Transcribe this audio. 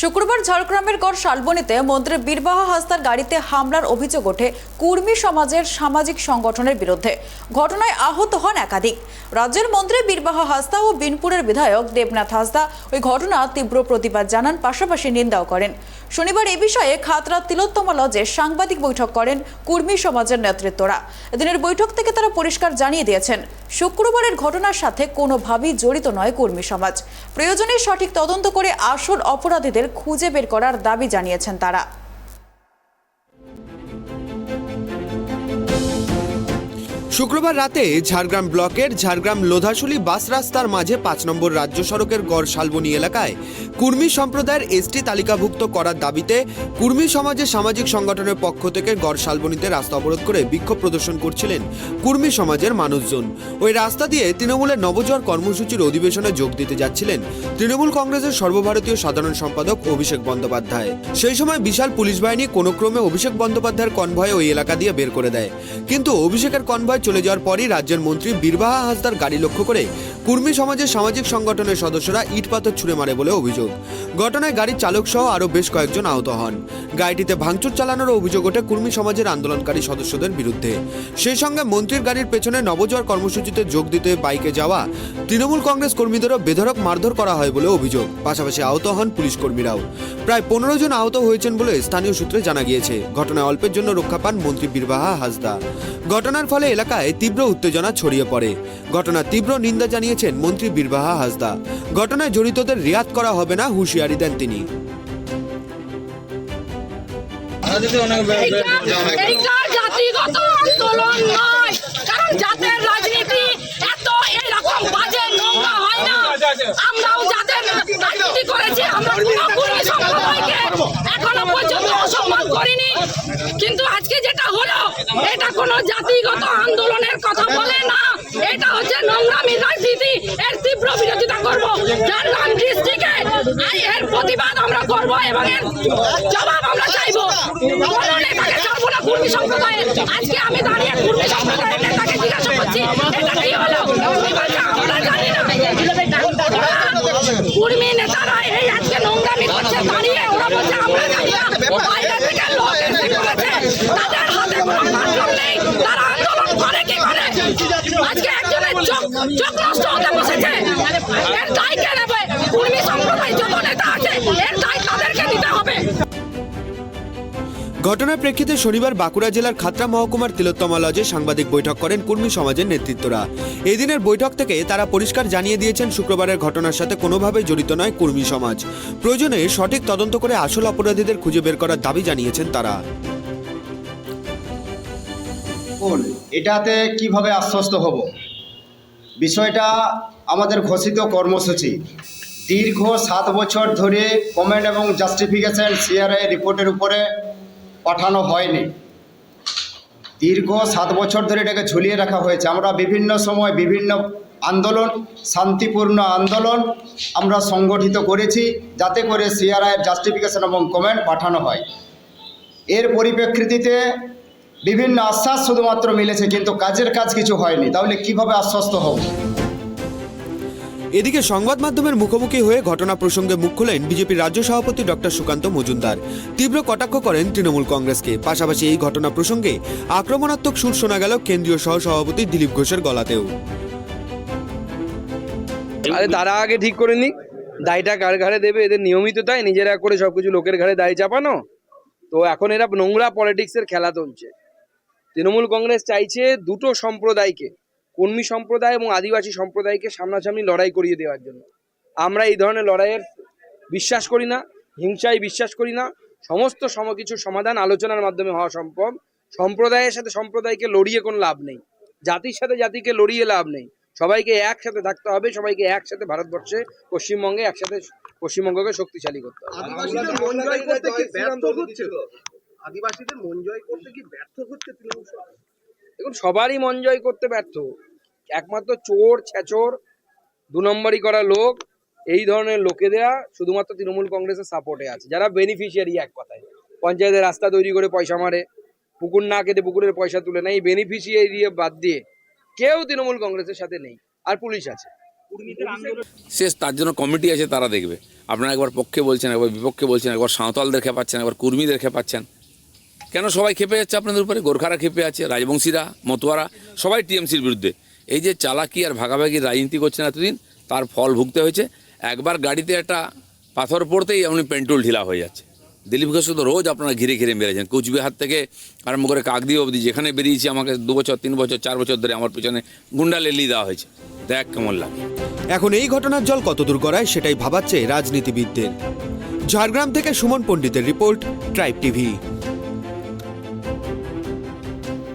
শুক্রবার ঝাড়গ্রামের গড় শালবনীতে মন্ত্রী বীরবাহা হাসদার গাড়িতে হামলার অভিযোগ ওঠে কুর্মী সমাজের সামাজিক সংগঠনের বিরুদ্ধে। ঘটনায় আহত হন একাধিক। রাজ্যের মন্ত্রী বীরবাহা হাসদা ও বিনপুরের বিধায়ক দেবনাথ হাসদা ওই ঘটনা তীব্র প্রতিবাদ জানান, পাশাপাশি নিন্দাও করেন। শনিবার এ বিষয়ে খাতড়া তিলোত্তমা লজে সাংবাদিক বৈঠক করেন কুর্মী সমাজের নেতৃত্বরা। এদিনের বৈঠক থেকে তারা পরিষ্কার জানিয়ে দিয়েছেন, শুক্রবারের ঘটনার সাথে কোনোভাবেই জড়িত নয় কুর্মী সমাজ। প্রয়োজনে সঠিক তদন্ত করে আসল অপরাধীদের খুঁজে বের করার দাবি জানিয়েছেন তারা। শুক্রবার রাতে ঝাড়গ্রাম ব্লকের ঝাড়গ্রাম লোধাশুলি বাস রাস্তার মাঝে ৫ নম্বর রাজ্য সড়কের গড় শালবনী এলাকায় কুর্মী সম্প্রদায়ের এসটি তালিকাভুক্ত করার দাবিতে কুর্মী সমাজের সামাজিক সংগঠনের পক্ষ থেকে গড় শালবনীতে রাস্তা অবরোধ করে বিক্ষোভ প্রদর্শন করছিলেন কুর্মী সমাজের মানুষজন। ওই রাস্তা দিয়ে তৃণমূলের নবজোয়ার কর্মসূচির অধিবেশনে যোগ দিতে যাচ্ছিলেন তৃণমূল কংগ্রেসের সর্বভারতীয় সাধারণ সম্পাদক অভিষেক বন্দ্যোপাধ্যায়। সেই সময় বিশাল পুলিশ বাহিনী কোনো ক্রমে অভিষেক বন্দ্যোপাধ্যায়ের কনভয়ে ওই এলাকা দিয়ে বের করে দেয়। কিন্তু অভিষেকের কনভয় চলে যাওয়ার পরই রাজ্যের মন্ত্রী বীরবাহা হাসদার গাড়ি লক্ষ্য করে কুর্মী সমাজের সামাজিক সংগঠনের সদস্যরা ইট পাথর ছুঁড়ে মারে বলে অভিযোগ। ঘটনায় গাড়ির চালক সহ আরও বেশ কয়েকজন আহত হন। গাড়িটিতে ভাঙচুর চালানোর অভিযোগ ওঠে কুর্মী সমাজের আন্দোলনকারী সদস্যদের বিরুদ্ধে। সেই সঙ্গে মন্ত্রীর গাড়ির পেছনে নবজোয়ার কর্মসূচিতে যোগ দিতে বাইকে যাওয়া তৃণমূল কংগ্রেস কর্মীদেরও বেধড়ক মারধর করা হয় বলে অভিযোগ। পাশাপাশি আহত হন পুলিশ কর্মীরাও। প্রায় 15 জন আহত হয়েছেন বলে স্থানীয় সূত্রে জানা গিয়েছে। ঘটনায় অল্পের জন্য রক্ষা পান মন্ত্রী বীরবাহা হাসদা। ঘটনার ফলে এলাকায় তীব্র উত্তেজনা ছড়িয়ে পড়ে। ঘটনার তীব্র নিন্দা জানিয়েছেন মন্ত্রী বীরবাহা হাসদা। ঘটনায় জড়িতদের রিয়াদ করা হবে না হুঁশিয়ারি দেন তিনি। জাতিগত আন্দোলন নয়, কারণ জাতের রাজনীতি এত এরকম বাজে নোংরা হয় না। আমরাও জাতের রাজনীতি করেছি, আমরা কোনো কুর্মী সম্প্রদায়কে এখনো পর্যন্ত অসম্মান করিনি। কিন্তু আজকে যেটা হলো, এটা কোনো জাতিগত আন্দোলনের কথা বলে না, এটা হচ্ছে নোংরামি রাজনীতি। এর তীব্র বিরোধিতা করবো। ঝাড়গ্রাম ডিস্ট্রিক্টে এর প্রতিবাদ আমরা করবো এবং এর জবাব আমরা চাইবো। কোনো নেতাকে ছাড়বো না কুর্মী সম্প্রদায়ের। আজকে আমি দাঁড়িয়ে কুর্মী সম্প্রদায়ের নেতাকে জিজ্ঞাসা করছি, এটা কি হলো? আমরা জানি না। কুর্মী নেতারা এই আজকে নোংরামি করছে দাঁড়িয়ে, ওরা বলছে আমরা জানি না। বাইরে থেকে লোক এসে করেছে, তাদের হাতে কোনো কন্ট্রোল নেই, তারা আন্দোলন করে কি করে? আজকে একজনের চোখ নষ্ট হতে বসেছে, এর দায় কে নেবে? কুর্মী সম্প্রদায় যত নেতা আছে, এর দায় তাদেরকে নিতে হবে। ঘটনার প্রেক্ষিতে শনিবার বাঁকুড়া জেলার খাতড়া মহকুমার তিলোত্তমা লজে সাংবাদিক বৈঠক করেন কুর্মী সমাজের নেতৃত্বরা। এই দিনের বৈঠক থেকে তারা পরিষ্কার জানিয়ে দিয়েছেন, শুক্রবারের ঘটনার সাথে কোনোভাবে জড়িত নয় কুর্মী সমাজ। প্রয়োজনে সঠিক তদন্ত করে আসল অপরাধীদের খুঁজে বের করার দাবি জানিয়েছেন তারা। এটাতে কিভাবে আশ্বস্ত হব? বিষয়টা আমাদের ঘোষিত কর্মসূচি। দীর্ঘ 7 বছর ধরে কমেন্ট এবং জাস্টিফিকেশন সিআরআই রিপোর্টের উপরে পাঠানো হয়নি। দীর্ঘ 7 বছর ধরে এটাকে ঝুলিয়ে রাখা হয়েছে। আমরা বিভিন্ন সময় বিভিন্ন আন্দোলন, শান্তিপূর্ণ আন্দোলন আমরা সংগঠিত করেছি, যাতে করে সিআরআইয়ের জাস্টিফিকেশন এবং কমেন্ট পাঠানো হয়। এর পরিপ্রেক্ষিতে বিভিন্ন আশ্বাস শুধুমাত্র মিলেছে, কিন্তু কাজের কাজ কিছু হয়নি। তাহলে কিভাবে আশ্বস্ত হব? এদিকে সংবাদ মাধ্যমের মুখোমুখি হয়ে ঘটনা প্রসঙ্গে মুখ খুলেন বিজেপির রাজ্য সভাপতি ডক্টর সুকান্ত মজুমদার। তীব্র কটাক্ষ করেন তৃণমূল কংগ্রেসকে। পাশাপাশি এই ঘটনা প্রসঙ্গে আক্রমণাত্মক সুর শোনা গেল কেন্দ্রীয় সহসভাপতি দিলীপ ঘোষের গলাতেও। আরে তারা আগে ঠিক করে নিক, দায়টা কার ঘাড়ে দেবে? এদের নিয়মিত তাই নিজেরা করে সবকিছু লোকের ঘাড়ে দায় চাপানো। তো এখন এরা নোংরা পলিটিক্সের খেলা চলছে। তৃণমূল কংগ্রেস চাইছে দুটো সম্প্রদায়কে, কর্মী সম্প্রদায় এবং আদিবাসী সম্প্রদায়কে সামনাসামনি লড়াই করিয়ে দেওয়ার জন্য। আমরা এই ধরনের লড়াইয়ের বিশ্বাস করি না, হিংসায় বিশ্বাস করি না। সমস্ত কিছুর সমাধান আলোচনার মাধ্যমে হওয়া সম্ভব। সম্প্রদায়ের সাথে সম্প্রদায়কে লড়িয়ে কোনো লাভ নেই, জাতির সাথে জাতিকে লড়িয়ে লাভ নেই। সবাইকে একসাথে থাকতে হবে, সবাইকে একসাথে ভারতবর্ষে পশ্চিমবঙ্গে একসাথে পশ্চিমবঙ্গকে শক্তিশালী করতে হবে। আদিবাসীদের মন জয় করতে কি ব্যর্থ হচ্ছে তৃণমূল সরকার? দেখুন, সবারই মন জয় করতে ব্যর্থ। একমাত্র চোর, ছেচোর, 2 নম্বরই করা লোক, এই ধরনের লোকেরা শুধুমাত্র তৃণমূল কংগ্রেসের সাপোর্টে আছে, যারা বেনিফিশিয়ারি। এক কথায় পঞ্চায়েতের রাস্তা তৈরি করে পয়সা মারে, পুকুর না কেটে পুকুরের পয়সা তুলে নেয়। বেনিফিশিয়ারি বাদ দিয়ে কেউ তৃণমূল কংগ্রেসের সাথে নেই। আর পুলিশ আছে। শেষ তার জন্য কমিটি আছে, তারা দেখবে। আপনারা একবার পক্ষে বলছেন, একবার বিপক্ষে বলছেন, একবার সাঁওতালদের খেপাচ্ছেন, একবার কর্মীদের খেপাচ্ছেন। কেন সবাই খেপে যাচ্ছে আপনাদের উপরে? গোর্খারা খেপে আছে, রাজবংশীরা, মতুয়ারা, সবাই টিএমসির বিরুদ্ধে। এই যে চালাকি আর ভাগাভাগি রাজনীতি করছেন এতদিন, তার ফল ভুগতে হয়েছে। একবার গাড়িতে একটা পাথর পড়তেই এমনি পেট্রোল ঢিলা হয়ে যাচ্ছে। দিলীপ ঘোষ তো রোজ আপনারা ঘিরে ঘিরে মেরেছেন, কুচবিহার থেকে আরম্ভ করে কাকদ্বীপ অবধি, যেখানে বেরিয়েছি আমাকে 2 বছর 3 বছর 4 বছর ধরে আমার পিছনে গুন্ডা লেলি দেওয়া হয়েছে। দেখ কেমন লাগে। এখন এই ঘটনার জল কতদূর গড়ায় সেটাই ভাবাচ্ছে রাজনীতিবিদদের। ঝাড়গ্রাম থেকে সুমন পণ্ডিতের রিপোর্ট, ট্রাইব টিভি।